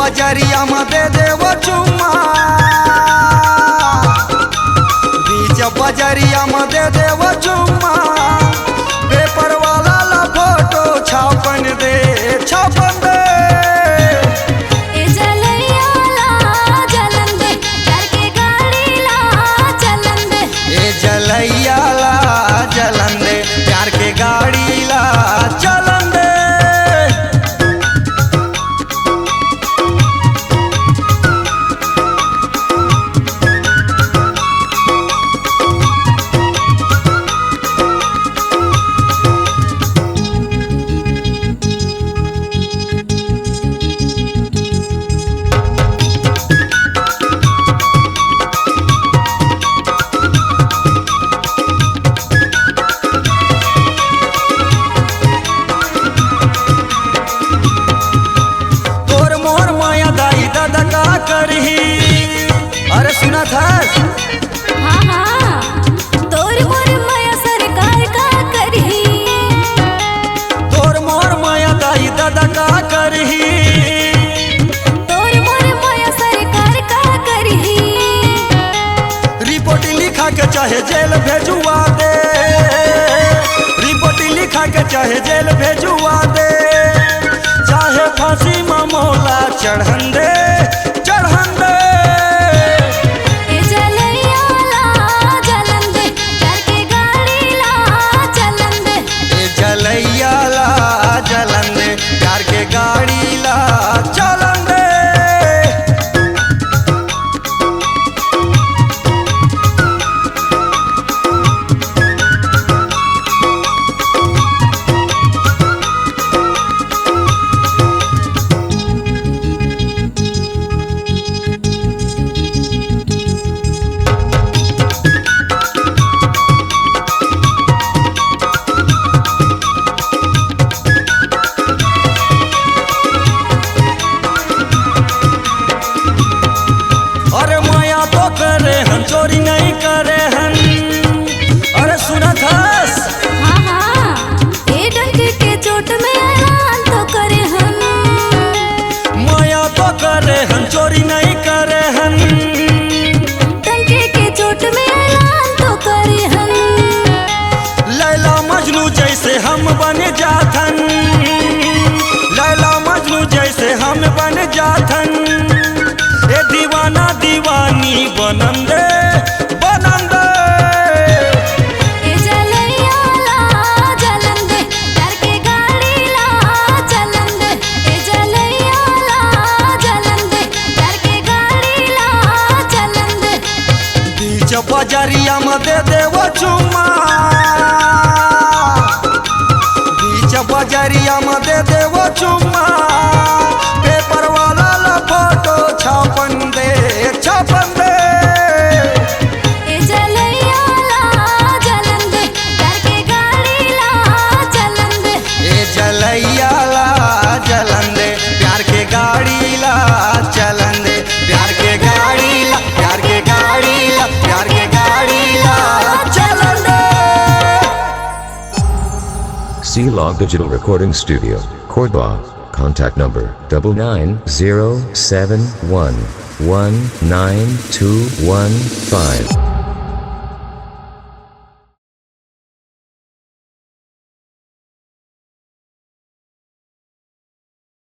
बजरिया में दे देव चुम्मा, बीच बजरिया में दे देव चुम्मा, पेपर वाला ला फोटो छापन दे छापन दे। ए जलैया ला जलन दे, प्यार के गाड़ी ला चलन दे। ए जलैया ला जलन दे, प्यार के गाड़ी ला चलन दे। अरे सुना था? हाँ हाँ, तोर मोर माया सरकार का करही, तोर मोर माया दाई दादा का करही, तोर मोर माया सरकार का करही। रिपोर्ट लिखा के चाहे जेल भेजुआ दे, रिपोर्ट लिखा के चाहे जेल भेजुआ दे, चाहे फांसी में मोला चढ़न दे चढ़न दे। ए जलैया ला जलन दे, प्यार के गाड़ी ला चलन दे। ए जलैया ला जलन दे, प्यार के गाड़ी ला चलन दे। अरे माया तो करे हम चोरी नहीं करे हम। अरे सुना था? हाँ हाँ, ए डंक के चोट में ऐलान तो करे हम, माया तो करे हम चोरी नहीं करे हम। डंके के चोट में ऐलान तो करे हम। लैला मजनू जैसे हम बन जाथन, लैला मजनू जैसे हम बन जाथन। ए दीवाना दीवानी बनन दे बनन दे। ए जलैया ला जलन दे, प्यार के गाड़ी ला चलन दे। ए जलैया ला जलन दे, प्यार के गाड़ी ला चलन दे। बीच बजरिया में दे देव चुम्मा, बीच बजरिया में दे देव चुम्मा, पेपर वाला ला फोटो छापन दे छापन दे। ए जलैया ला जलन दे, प्यार के गाड़ी ला चलन दे। ए जलैया ला जलन दे, प्यार के गाड़ी ला चलन दे। प्यार के गाड़ी ला, प्यार के गाड़ी ला, प्यार के गाड़ी ला चलन दे। C-Log Digital Recording Studio, Cordoba. Contact number 99071192115.